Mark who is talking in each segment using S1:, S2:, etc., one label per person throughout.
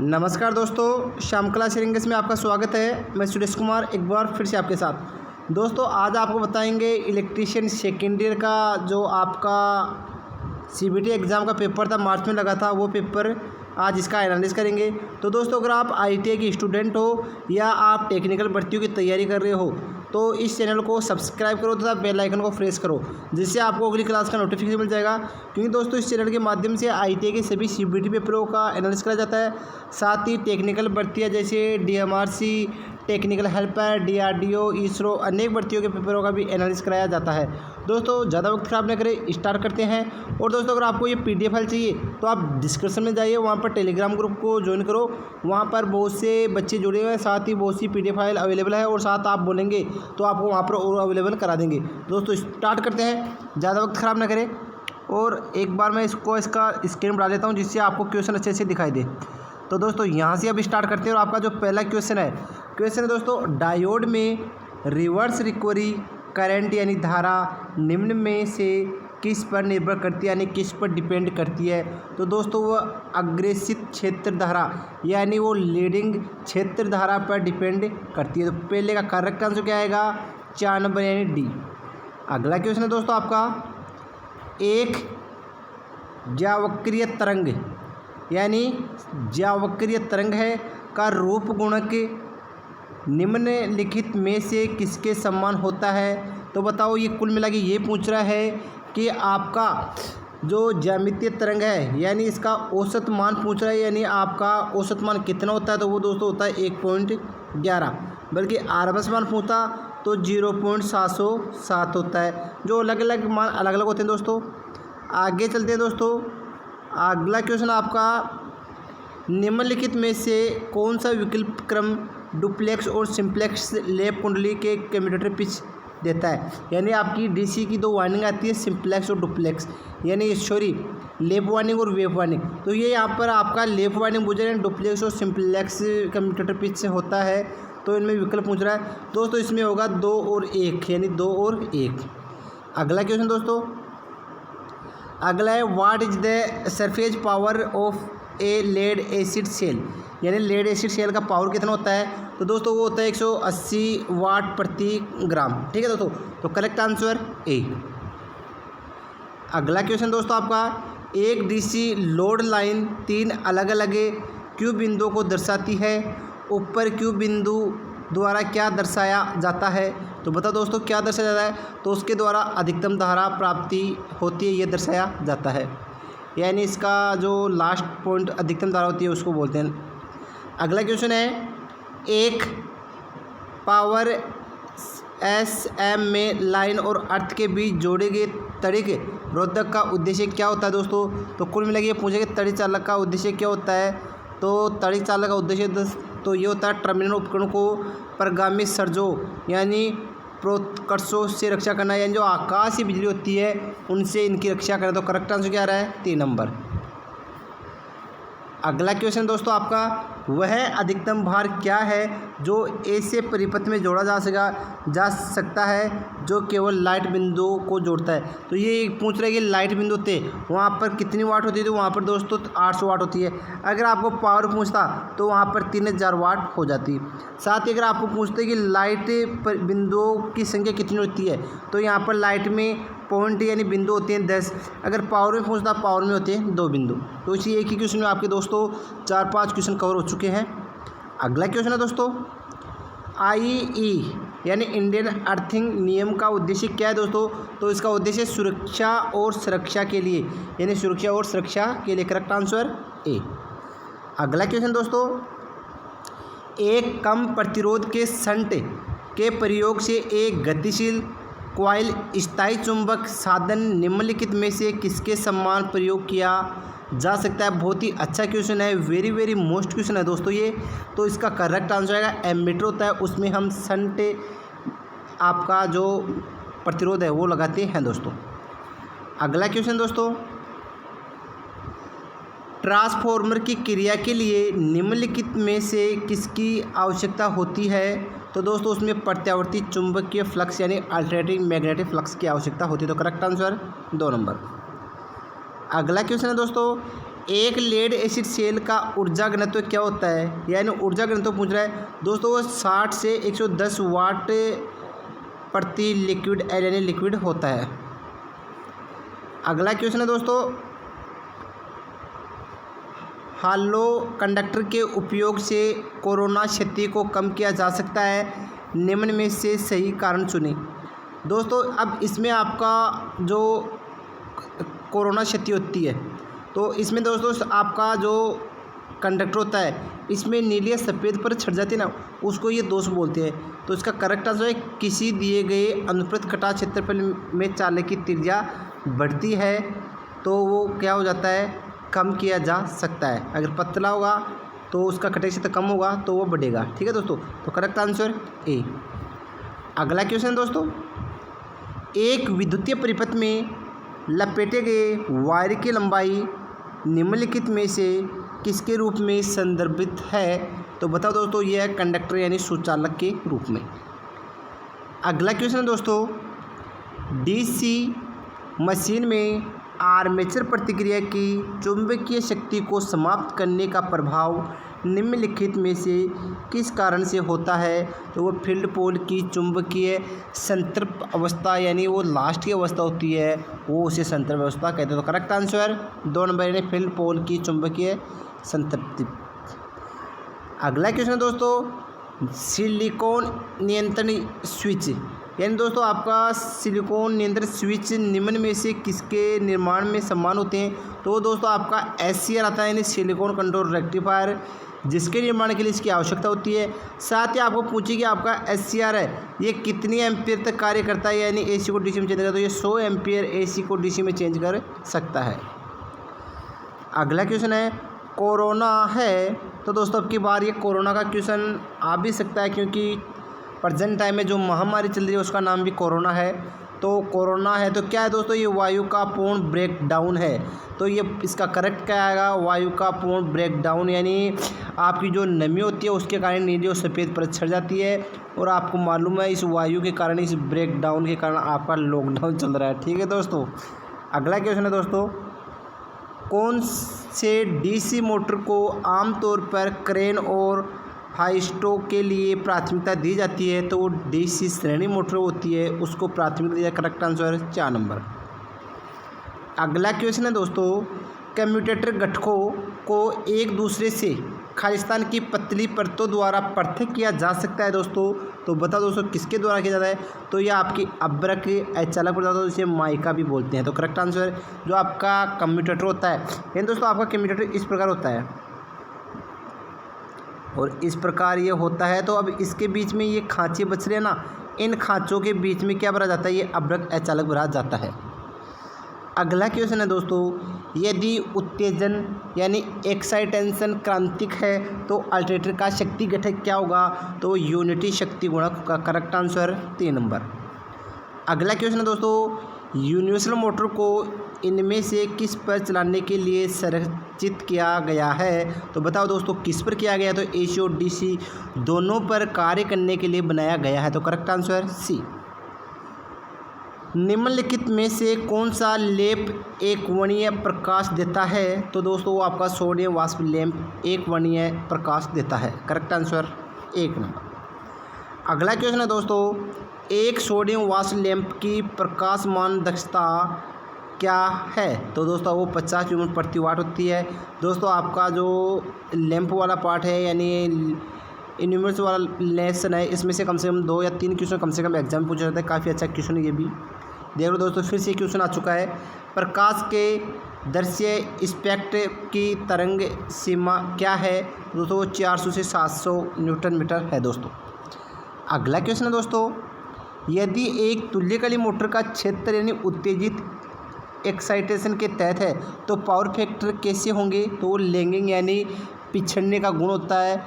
S1: नमस्कार दोस्तों, श्याम कला इंग्लिश में आपका स्वागत है। मैं सुरेश कुमार एक बार फिर से आपके साथ। दोस्तों आज आपको बताएंगे इलेक्ट्रीशियन सेकेंड ईयर का जो आपका सीबीटी एग्ज़ाम का पेपर था, मार्च में लगा था, वो पेपर आज इसका एनालिसिस करेंगे। तो दोस्तों अगर आप आईटीआई की स्टूडेंट हो या आप टेक्निकल भर्तियों की तैयारी कर रहे हो तो इस चैनल को सब्सक्राइब करो तथा बेल आइकन को प्रेस करो, जिससे आपको अगली क्लास का नोटिफिकेशन मिल जाएगा। क्योंकि दोस्तों इस चैनल के माध्यम से आईटीआई के सभी सीबीटी पेपरों का एनालिसिस करा जाता है। साथ ही टेक्निकल भर्तियाँ जैसे DMRC, technical helper, DRDO, ISRO, अनेक भर्तियों के पेपरों का भी एनालिसिस कराया जाता है। दोस्तों ज़्यादा वक्त खराब न करें, स्टार्ट करते हैं। और दोस्तों अगर आपको ये पीडीएफ फाइल चाहिए तो आप डिस्क्रिप्शन में जाइए, वहाँ पर टेलीग्राम ग्रुप को ज्वाइन करो। वहाँ पर बहुत से बच्चे जुड़े हुए हैं, साथ ही बहुत सी पीडीएफ फाइल अवेलेबल है और साथ आप बोलेंगे तो आपको वहाँ पर और अवेलेबल करा देंगे। दोस्तों स्टार्ट करते हैं, ज़्यादा वक्त ख़राब ना करें। और एक बार मैं इसका स्क्रीन बढ़ा लेता हूँ जिससे आपको क्वेश्चन अच्छे से दिखाई दे। तो दोस्तों यहाँ से अब स्टार्ट करते हैं और आपका जो पहला क्वेश्चन है दोस्तों, डायोड में रिवर्स रिकवरी करंट यानी धारा निम्न में से किस पर निर्भर करती है, यानी किस पर डिपेंड करती है। तो दोस्तों वो अग्रेसित क्षेत्र धारा यानी वो लीडिंग क्षेत्र धारा पर डिपेंड करती है। तो पहले का करेक्ट आंसर क्या आएगा? 4 नंबर यानी डी। अगला क्वेश्चन है दोस्तों आपका, एक ज्यावक्रीय तरंग यानी ज्यावक्रीय तरंग है का रूप गुणक निम्नलिखित में से किसके समान होता है। तो बताओ, ये कुल मिला के ये पूछ रहा है कि आपका जो ज्यामितीय तरंग है यानी इसका औसत मान पूछ रहा है, यानी आपका औसत मान कितना होता है। तो वो दोस्तों होता है 1.11, बल्कि आरएमएस मान पूछता तो 0.707 होता है। जो अलग अलग मान अलग अलग होते हैं। दोस्तों आगे चलते हैं। दोस्तों अगला क्वेश्चन आपका, निम्नलिखित में से कौन सा विकल्प क्रम डुप्लेक्स और सिंप्लेक्स लेप कुंडली के कम्यूटेटर पिच देता है। यानी आपकी डीसी की 2 वाइंडिंग आती है, सिंप्लेक्स और डुप्लेक्स, यानी सॉरी लेप वाइंडिंग और वेव वाइंडिंग। तो ये यहाँ पर आपका लेप वाइंडिंग पूछ रहा है, डुप्लेक्स और सिंप्लेक्स कम्यूटेटर पिच से होता है। तो इनमें विकल्प पूछ रहा है दोस्तों, इसमें होगा 2 और 1, यानी 2 और 1। अगला क्वेश्चन दोस्तों, अगला है, what is the surface power of a lead acid cell, यानी लेड एसिड सेल का पावर कितना होता है। तो दोस्तों वो होता है 180 वाट प्रति ग्राम। ठीक है दोस्तों, तो करेक्ट आंसर ए। अगला क्वेश्चन दोस्तों आपका, एक डीसी लोड लाइन 3 अलग अलग क्यू बिंदुओं को दर्शाती है, ऊपर क्यू बिंदु द्वारा क्या दर्शाया जाता है। तो बताओ दोस्तों क्या दर्शाया जाता है। तो उसके द्वारा अधिकतम धारा प्राप्ति होती है, ये दर्शाया जाता है, यानी इसका जो लास्ट पॉइंट अधिकतम धारा होती है उसको बोलते हैं। अगला क्वेश्चन है, एक पावर एसएम में लाइन और अर्थ के बीच जोड़े गए तड़िक रोधक का उद्देश्य क्या होता है। दोस्तों तो कुल मिला के ये पूछे कि तड़िक चालक का उद्देश्य क्या होता है। तो तड़िक चालक का उद्देश्य तो ये होता है टर्मिनल उपकरण को परगामी सर्जों यानी प्रोत्कर्षों से रक्षा करना, यानी जो आकाशीय बिजली होती है उनसे इनकी रक्षा करना। तो करेक्ट आंसर क्या आ रहा है? 3 नंबर। अगला क्वेश्चन दोस्तों आपका, वह अधिकतम भार क्या है जो ऐसे परिपथ में जोड़ा जा सकता है जो केवल लाइट बिंदुओं को जोड़ता है। तो ये पूछ रहे हैं कि लाइट बिंदु थे वहाँ पर कितनी वाट होती है। तो वहाँ पर दोस्तों 800 वाट होती है। अगर आपको पावर पूछता तो वहाँ पर 3000 वाट हो जाती। साथ ही अगर आपको पूछते कि लाइट बिंदुओं की संख्या कितनी होती है, तो यहाँ पर लाइट में पॉइंट यानी बिंदु होते हैं 10। अगर पावर में पूछता, पावर में होते हैं 2 बिंदु। तो इसी एक ही क्वेश्चन में आपके दोस्तों 4-5 क्वेश्चन कवर हो चुके हैं। अगला क्वेश्चन है दोस्तों, आईई यानी इंडियन अर्थिंग नियम का उद्देश्य क्या है। दोस्तों तो इसका उद्देश्य सुरक्षा और सुरक्षा के लिए, यानी सुरक्षा और सुरक्षा के लिए। Correct answer A. अगला क्वेश्चन दोस्तों, एक कम प्रतिरोध के शंट के प्रयोग से एक गतिशील कॉइल स्थायी चुंबक साधन निम्नलिखित में से किसके समान प्रयोग किया जा सकता है। बहुत ही अच्छा क्वेश्चन है, वेरी वेरी मोस्ट क्वेश्चन है दोस्तों ये। तो इसका करेक्ट आंसर आएगा एमीटर होता है, उसमें हम शंट आपका जो प्रतिरोध है वो लगाते हैं दोस्तों। अगला क्वेश्चन दोस्तों, ट्रांसफार्मर की क्रिया के लिए निम्नलिखित में से किसकी आवश्यकता होती है। तो दोस्तों उसमें प्रत्यावर्ती चुंबकीय फ्लक्स यानी अल्टरनेटिंग मैग्नेटिक फ्लक्स की आवश्यकता होती है। तो करेक्ट आंसर 2 नंबर। अगला क्वेश्चन है दोस्तों, एक लेड एसिड सेल का ऊर्जा घनत्व क्या होता है, यानी ऊर्जा घनत्व पूछ रहा है दोस्तों। वो 60 से 110 वाट प्रति लिक्विड एयर यानी लिक्विड होता है। अगला क्वेश्चन है दोस्तों, हॉलो कंडक्टर के उपयोग से कोरोना क्षति को कम किया जा सकता है, निम्न में से सही कारण चुनें। दोस्तों अब इसमें आपका जो कोरोना क्षति होती है तो इसमें दोस्तों आपका जो कंडक्टर होता है इसमें नीली या सफ़ेद पर छट जाती है ना, उसको ये दोष बोलते हैं। तो इसका करेक्ट आंसर है किसी दिए गए अनुप्रस्थ कटा क्षेत्रफल में चालक की त्रिज्या बढ़ती है तो वो क्या हो जाता है, कम किया जा सकता है। अगर पतला होगा तो उसका कटाई क्षेत्र कम होगा तो वो बढ़ेगा। ठीक है दोस्तों, तो करेक्ट आंसर ए। अगला क्वेश्चन है दोस्तों, एक विद्युतीय परिपथ में लपेटे गए वायर की लंबाई निम्नलिखित में से किसके रूप में संदर्भित है। तो बताओ दोस्तों, यह है कंडक्टर यानी सुचालक के रूप में। अगला क्वेश्चन है दोस्तों, डीसी मशीन में आर्मेचर प्रतिक्रिया की चुंबकीय शक्ति को समाप्त करने का प्रभाव निम्नलिखित में से किस कारण से होता है। तो वो फील्ड पोल की चुंबकीय संतृप्त अवस्था यानी वो लास्ट की अवस्था होती है, वो उसे संतृप्त अवस्था कहते हैं। तो करेक्ट आंसर 2 नंबर यानी फील्ड पोल की चुंबकीय संतृप्ति। अगला क्वेश्चन है दोस्तों, सिलिकॉन नियंत्रण स्विच यानी दोस्तों आपका सिलिकॉन नियंत्रण स्विच निम्न में से किसके निर्माण में समान होते हैं। तो दोस्तों आपका SCR आता है यानी सिलिकॉन कंट्रोल रेक्टिफायर, जिसके निर्माण के लिए इसकी आवश्यकता होती है। साथ ही आपको पूछिए कि आपका SCR है ये कितनी एम्पियर तक कार्य करता है, यानी AC को DC में चेंज करता है। तो ये 100 एम्पियर AC को DC में चेंज कर सकता है। अगला क्वेश्चन है, कोरोना है तो दोस्तों अब की बार ये कोरोना का क्वेश्चन आ भी सकता है क्योंकि प्रेजेंट टाइम में जो महामारी चल रही है उसका नाम भी कोरोना है। तो कोरोना है तो क्या है दोस्तों, ये वायु का पूर्ण ब्रेक डाउन है। तो ये इसका करेक्ट क्या आएगा, वायु का पूर्ण ब्रेक डाउन यानी आपकी जो नमी होती है उसके कारण नीली और सफ़ेद परत छट जाती है। और आपको मालूम है इस वायु के कारण, इस ब्रेक डाउन के कारण आपका लॉकडाउन चल रहा है। ठीक है दोस्तों, अगला क्वेश्चन है दोस्तों, कौन से DC मोटर को आमतौर पर क्रेन और हाइस्टो के लिए प्राथमिकता दी जाती है। तो वो DC श्रेणी मोटर होती है उसको प्राथमिकता दी जाए। Correct answer 4 number. अगला क्वेश्चन है दोस्तों, कम्यूटेटर घटकों को एक दूसरे से खालिस्तान की पतली परतों द्वारा पृथक किया जा सकता है दोस्तों। तो बताओ दोस्तों किसके द्वारा किया जाता है। तो ये आपकी अब्रक अचालक पदार्थ होता है, जिसे माइका भी बोलते हैं। तो करेक्ट आंसर जो आपका कम्यूटेटर होता है यानी दोस्तों आपका कम्यूटेटर इस प्रकार होता है और इस प्रकार ये होता है। तो अब इसके बीच में ये खांचे बच रहे हैं ना, इन खांचों के बीच में क्या भरा जाता है, ये अब्रक अचालक भरा जाता है। अगला क्वेश्चन है दोस्तों, यदि उत्तेजन यानी एक्साइटेशन क्रांतिक है तो अल्टरनेटर का शक्ति घटक क्या होगा। तो यूनिटी शक्ति गुणक का करेक्ट आंसर 3 नंबर। अगला क्वेश्चन है दोस्तों, यूनिवर्सल मोटर को इनमें से किस पर चलाने के लिए संरचित किया गया है। तो बताओ दोस्तों किस पर किया गया। तो AC और DC दोनों पर कार्य करने के लिए बनाया गया है। तो करेक्ट आंसर C। निम्नलिखित में से कौन सा लेप एक वर्णीय प्रकाश देता है। तो दोस्तों वो आपका सोडियम वाष्प लैंप एक वर्णीय प्रकाश देता है। Correct answer 1 number. अगला क्वेश्चन है दोस्तों, एक सोडियम वाष्प लैंप की प्रकाशमान दक्षता क्या है। तो दोस्तों वो 50 यूनिट प्रति वाट होती है। दोस्तों आपका जो लैंप वाला पार्ट है यानी यूनिवर्स वाला लेसन है, इसमें से कम 2 या 3 क्वेश्चन कम से कम एग्जाम पूछा जाता है। काफ़ी अच्छा क्वेश्चन है ये भी। देख लो दोस्तों फिर से क्वेश्चन आ चुका है, प्रकाश के दृश्य स्पेक्ट्र की तरंग सीमा क्या है। दोस्तों वो 400 से 700 न्यूटन मीटर है दोस्तों। अगला क्वेश्चन है दोस्तों, यदि एक तुल्यकालिक मोटर का क्षेत्र यानी उत्तेजित एक्साइटेशन के तहत है तो पावर फैक्टर कैसे होंगे। तो वो लैगिंग यानी पिछड़ने का गुण होता है,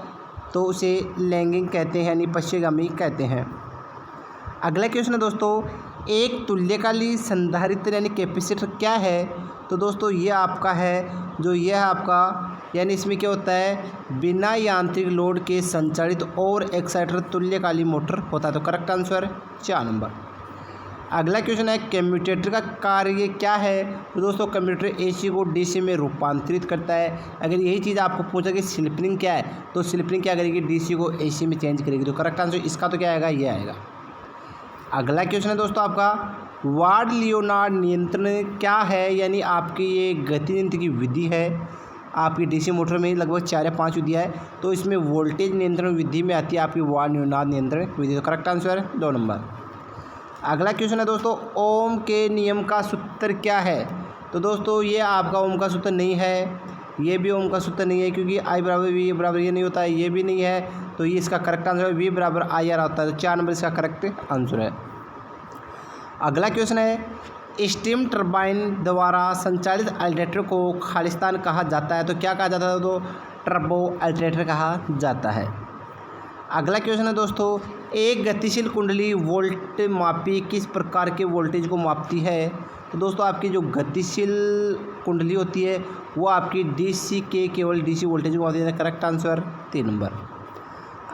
S1: तो उसे लैगिंग कहते हैं यानी पश्चिमगामी कहते हैं। अगला क्वेश्चन है दोस्तों, एक तुल्यकालिक संधारित्र यानी कैपेसिटर क्या है। तो दोस्तों ये आपका है जो यह आपका यानी इसमें क्या होता है, बिना यांत्रिक लोड के संचालित और एक्साइटर तुल्यकालिक मोटर होता है। तो करेक्ट आंसर 4 नंबर। अगला क्वेश्चन है कम्यूटेटर का कार्य क्या है। तो दोस्तों कम्यूटेटर एसी को डीसी में रूपांतरित करता है। अगर यही चीज़ आपको पूछा कि स्लिपरिंग क्या है, तो स्लिपरिंग क्या करेगी, डीसी को एसी में चेंज करेगी। तो करेक्ट आंसर इसका तो क्या आएगा, ये आएगा। अगला क्वेश्चन है दोस्तों आपका वार्ड लियोनार्ड नियंत्रण क्या है, यानी आपकी ये गति नियंत्रण की विधि है। आपकी डीसी मोटर में लगभग 4 या 5 विधियाँ है, तो इसमें वोल्टेज नियंत्रण विधि में आती है आपकी वार्ड लियोनार्ड नियंत्रण विधि। तो करेक्ट आंसर 2 नंबर। अगला क्वेश्चन है दोस्तों ओम के नियम का सूत्र क्या है। तो दोस्तों ये आपका ओम का सूत्र नहीं है, ये भी ओम का सूत्र नहीं है, क्योंकि आई बराबर वी बराबर ये नहीं होता है, ये भी नहीं है। तो ये इसका करेक्ट आंसर है वी बराबर आई आर होता है। तो 4 नंबर इसका करेक्ट आंसर है। अगला क्वेश्चन है स्टीम टरबाइन द्वारा संचालित अल्टरनेटर को खालिस्तान कहा जाता है। तो क्या कहा जाता है, तो टर्बो अल्टरनेटर कहा जाता है। अगला क्वेश्चन है दोस्तों एक गतिशील कुंडली वोल्ट मापी किस प्रकार के वोल्टेज को मापती है। तो दोस्तों आपकी जो गतिशील कुंडली होती है वो आपकी डीसी के केवल डीसी वोल्टेज को मापती है। Correct answer 3 number.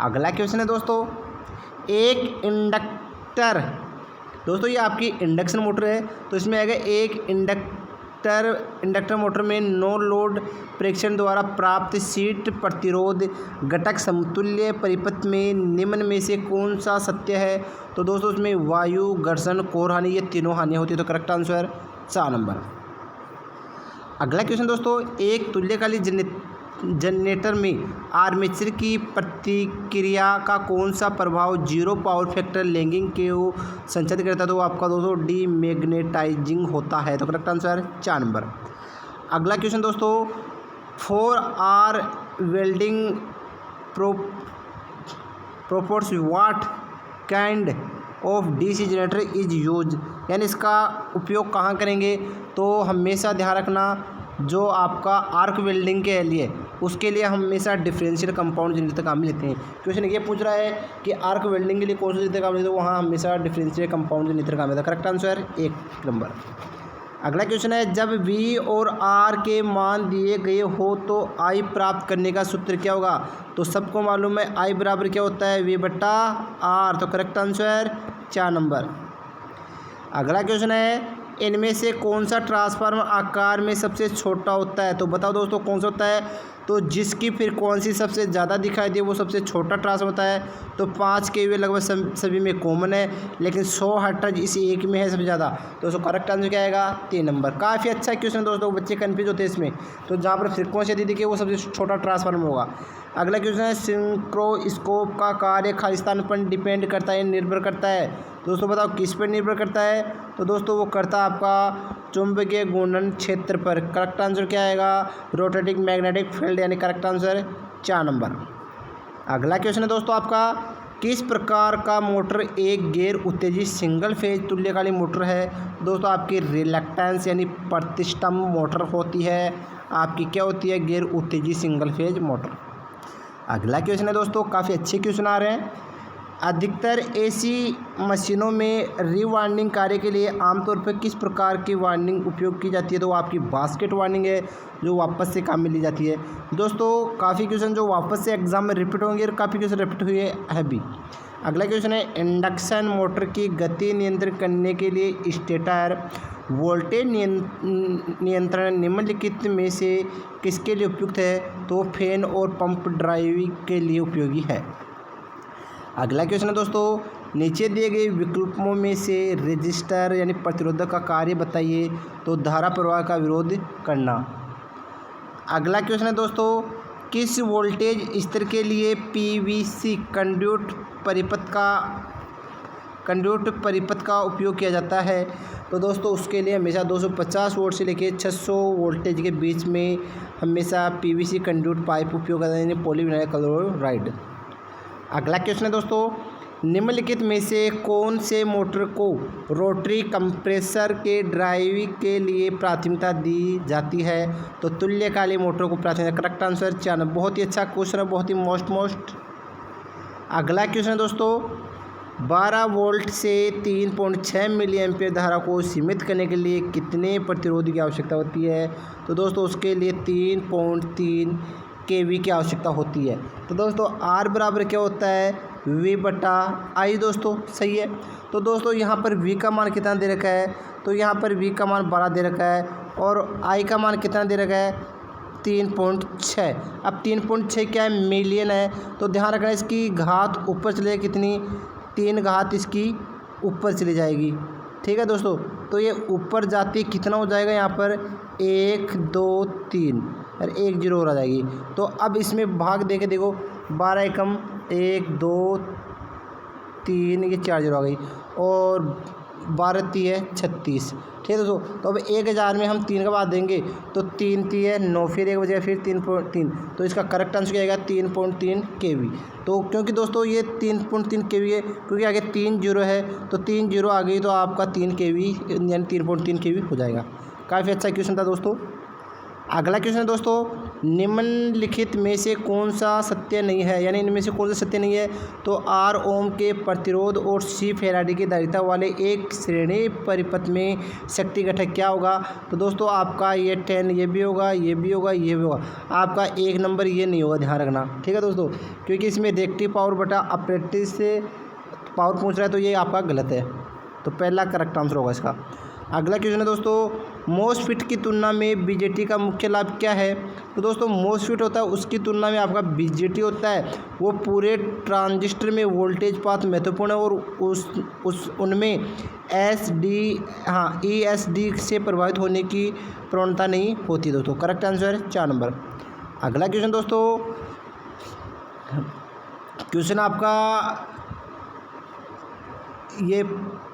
S1: अगला क्वेश्चन है दोस्तों एक इंडक्टर, दोस्तों ये आपकी इंडक्शन मोटर है, तो इसमें आएगा एक इंडक्टर मोटर में नो लोड परीक्षण द्वारा प्राप्त सीट प्रतिरोध घटक समतुल्य परिपथ में निम्न में से कौन सा सत्य है। तो दोस्तों इसमें वायु घर्षण कोर हानि ये तीनों हानि होती है। तो करेक्ट आंसर 4 नंबर। अगला क्वेश्चन दोस्तों एक तुल्यकालिक जनरेटर में आर्मेचर की प्रतिक्रिया का कौन सा प्रभाव जीरो पावर फैक्टर लैगिंग को संचालित करता है। तो आपका दोस्तों डीमैग्नेटाइजिंग होता है। तो करेक्ट आंसर 4 नंबर। अगला क्वेश्चन दोस्तों 4R welding purposes what kind of DC generator is use, यानी इसका उपयोग कहाँ करेंगे। तो हमेशा ध्यान रखना जो आपका आर्क वेल्डिंग के लिए उसके लिए हमेशा डिफरेंशियल कंपाउंड जनरेटर काम में लेते हैं। क्वेश्चन ये पूछ रहा है कि आर्क वेल्डिंग के लिए कौन सा जनरेटर काम लेते हैं, तो वहाँ हमेशा डिफरेंशियल कंपाउंड जनरेटर काम लेता है। Correct answer 1 number. अगला क्वेश्चन है जब V और R के मान दिए गए हो तो I प्राप्त करने का सूत्र क्या होगा। तो सबको मालूम है I बराबर क्या होता है, V बटा R। तो करेक्ट आंसर 4 नंबर। अगला क्वेश्चन है इनमें से कौन सा ट्रांसफार्मर आकार में सबसे छोटा होता है। तो बताओ दोस्तों कौन सा होता है, तो जिसकी फ्रीक्वेंसी सबसे ज़्यादा दिखाई दे वो सबसे छोटा ट्रांसफार्मर होता है। तो 5 kVA लगभग सभी में कॉमन है, लेकिन 100 हर्ट्ज इस एक में है सबसे ज़्यादा। तो उसको करेक्ट आंसर क्या आएगा, 3 नंबर। काफ़ी अच्छा क्वेश्चन दोस्तों, बच्चे कन्फ्यूज होते हैं इसमें। तो जहाँ पर फ्रीक्वेंसी यदि दिखे वो सबसे छोटा ट्रांसफार्मर होगा। अगला क्वेश्चन है सिंक्रोस्कोप का कार्य खालिस्तान पर डिपेंड करता है, निर्भर करता है। दोस्तों बताओ किस पर निर्भर करता है। तो दोस्तों वो करता है आपका चुंबकीय घूर्णन क्षेत्र पर। करेक्ट आंसर क्या आएगा, रोटेटिंग मैग्नेटिक फील्ड, यानी करेक्ट आंसर 4 नंबर। अगला क्वेश्चन है दोस्तों आपका किस प्रकार का मोटर एक गैर उत्तेजित सिंगल फेज तुल्यकालिक मोटर है। दोस्तों आपकी रिलक्टेंस यानी प्रतिष्ठम मोटर होती है, आपकी क्या होती है, गैर उत्तेजित सिंगल फेज मोटर। अगला क्वेश्चन है दोस्तों काफ़ी अच्छे क्वेश्चन आ रहे हैं। अधिकतर एसी मशीनों में रीवाइंडिंग कार्य के लिए आमतौर पर किस प्रकार की वाइंडिंग उपयोग की जाती है। तो वो आपकी बास्केट वाइंडिंग है जो वापस से काम में ली जाती है। दोस्तों काफ़ी क्वेश्चन जो वापस से एग्जाम में रिपीट होंगे और काफ़ी क्वेश्चन रिपीट हुए है भी। अगला क्वेश्चन है इंडक्शन मोटर की गति नियंत्रित करने के लिए स्टेटर वोल्टेज नियंत्रण निम्नलिखित में से किसके लिए उपयुक्त है। तो फैन और पंप ड्राइव के लिए उपयोगी है। अगला क्वेश्चन है दोस्तों नीचे दिए गए विकल्पों में से रेजिस्टर यानी प्रतिरोधक का कार्य बताइए। तो धारा प्रवाह का विरोध करना। अगला क्वेश्चन है दोस्तों किस वोल्टेज स्तर के लिए पीवीसी कंडक्ट परिपथ का उपयोग किया जाता है। तो दोस्तों उसके लिए हमेशा 250 वोल्ट से लेकर 600 वोल्टेज के बीच में हमेशा पीवीसी कंडक्ट पाइप उपयोग करते हैं, यानी पॉलीविनाइल क्लोराइड। अगला क्वेश्चन है दोस्तों निम्नलिखित में से कौन से मोटर को रोटरी कंप्रेसर के ड्राइव के लिए प्राथमिकता दी जाती है। तो तुल्यकालिक मोटर को प्राथमिकता। Correct answer 4। बहुत ही अच्छा क्वेश्चन है, बहुत ही मोस्ट। अगला क्वेश्चन है दोस्तों 12 वोल्ट से 3.6 मिली एम्पीयर धारा को सीमित करने के लिए कितने प्रतिरोध की आवश्यकता होती है। तो दोस्तों उसके लिए 3.3 kV की आवश्यकता होती है। तो दोस्तों R बराबर क्या होता है, वी बटा आई दोस्तों, सही है। तो दोस्तों यहाँ पर वी का मान कितना दे रखा है, तो यहाँ पर वी का मान 12 दे रखा है और आई का मान कितना दे रखा है 3.6। अब 3.6 क्या है, मिलियन है, तो ध्यान रखना इसकी घात ऊपर चले कितनी, 3 घात इसकी ऊपर चली जाएगी, ठीक है दोस्तों। तो ये ऊपर जाती कितना हो जाएगा यहाँ पर 1 2 3 और 1 0 और आ जाएगी। तो अब इसमें भाग दे के देखो 12 एकम 1 2 3, ये 4 0 आ गई और 12 3 है 36, ठीक है दोस्तों। तो अब 1000 में हम 3 का बाद देंगे तो 3 3 है 9, फिर 1 बजेगा फिर 3.3, तो इसका करेक्ट आंसर क्या आएगा 3.3 kV। तो क्योंकि दोस्तों ये 3.3 kV है, क्योंकि आगे 3 0 है तो 3 0 आ गई तो आपका 3 kV यानी 3.3 kV हो जाएगा। काफ़ी अच्छा क्वेश्चन था दोस्तों। अगला क्वेश्चन है दोस्तों, निम्नलिखित में से कौन सा सत्य नहीं है, यानी इनमें से कौन सा सत्य नहीं है। तो R ओम के प्रतिरोध और C फैराडे की धारिता वाले एक श्रेणी परिपथ में शक्ति घटक क्या होगा। तो दोस्तों आपका ये 10 ये भी होगा, ये भी होगा, ये भी होगा, आपका 1 नंबर ये नहीं होगा, ध्यान रखना, ठीक है दोस्तों, क्योंकि इसमें रिएक्टिव पावर बटा अपरेटिव से पावर पूछ रहा है तो ये आपका गलत है, तो पहला करेक्ट आंसर होगा इसका। अगला क्वेश्चन है दोस्तों, मोसफिट की तुलना में बीजेटी का मुख्य लाभ क्या है। तो दोस्तों मोसफिट होता है उसकी तुलना में आपका बीजेटी होता है वो पूरे ट्रांजिस्टर में वोल्टेज पाथ महत्वपूर्ण है और उनमें ESD से प्रभावित होने की प्रवणता नहीं होती दोस्तों। Correct answer 4 number. अगला क्वेश्चन दोस्तों, क्वेश्चन आपका ये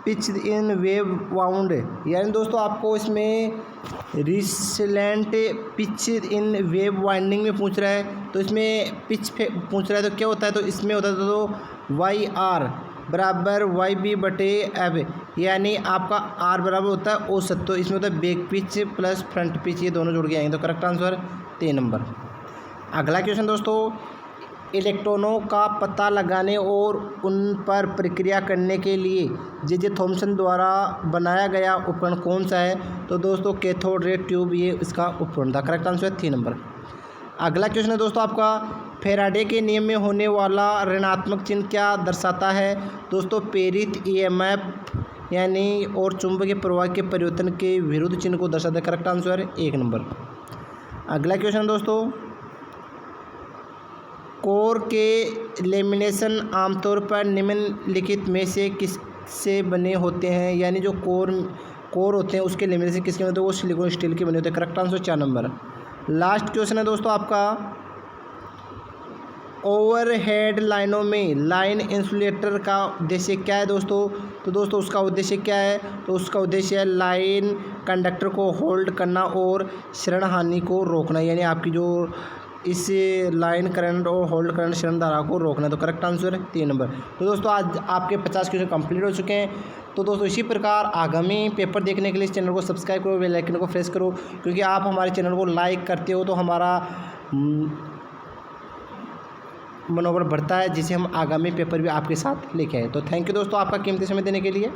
S1: पिच इन वेव वाउंड, यानी दोस्तों आपको इसमें रिसलेंट पिच इन वेव वाइंडिंग में पूछ रहा है, तो इसमें पिच पूछ रहा है तो क्या होता है, तो इसमें होता है तो YR बराबर YB बटे F, यानी आपका R बराबर होता है औसत, तो इसमें होता है back pitch plus front pitch, ये दोनों जुड़ के आएंगे, तो करेक्ट आंसर 3 नंबर। अगला क्वेश्चन दोस्तों, इलेक्ट्रॉनों का पता लगाने और उन पर प्रक्रिया करने के लिए जे थॉमसन द्वारा बनाया गया उपकरण कौन सा है। तो दोस्तों कैथोड रे ट्यूब ये इसका उपकरण था। करेक्ट आंसर है 3 नंबर। अगला क्वेश्चन है दोस्तों आपका, फैराडे के नियम में होने वाला ऋणात्मक चिन्ह क्या दर्शाता है। दोस्तों प्रेरित EMF यानी और चुंबकीय प्रवाह के परिवर्तन के विरुद्ध चिन्ह को दर्शाता है। करेक्ट आंसर है 1 नंबर। अगला क्वेश्चन दोस्तों, कोर के लेमिनेशन आमतौर पर निम्नलिखित में से किससे बने होते हैं, यानी जो कोर होते हैं उसके लेमिनेशन किसके बने होते हैं, वो सिलिकॉन स्टील के बने होते हैं। Correct answer 4 number. Last question है दोस्तों आपका, ओवरहेड लाइनों में लाइन इंसुलेटर का उद्देश्य क्या है दोस्तों। तो दोस्तों उसका उद्देश्य क्या है, तो उसका उद्देश्य है लाइन कंडक्टर को होल्ड करना और क्षरण हानि को रोकना, यानी आपकी जो इस लाइन करंट और होल्ड करंट क्षरण धारा को रोकना। तो करेक्ट आंसर है 3 नंबर। तो दोस्तों आज आपके 50 क्वेश्चन कंप्लीट हो चुके हैं। तो दोस्तों इसी प्रकार आगामी पेपर देखने के लिए इस चैनल को सब्सक्राइब करो, बेल आइकन को प्रेस करो, क्योंकि आप हमारे चैनल को लाइक करते हो तो हमारा मनोबल बढ़ता है, जिसे हम आगामी पेपर भी आपके साथ लेके आए। तो थैंक यू दोस्तों आपका कीमती समय देने के लिए।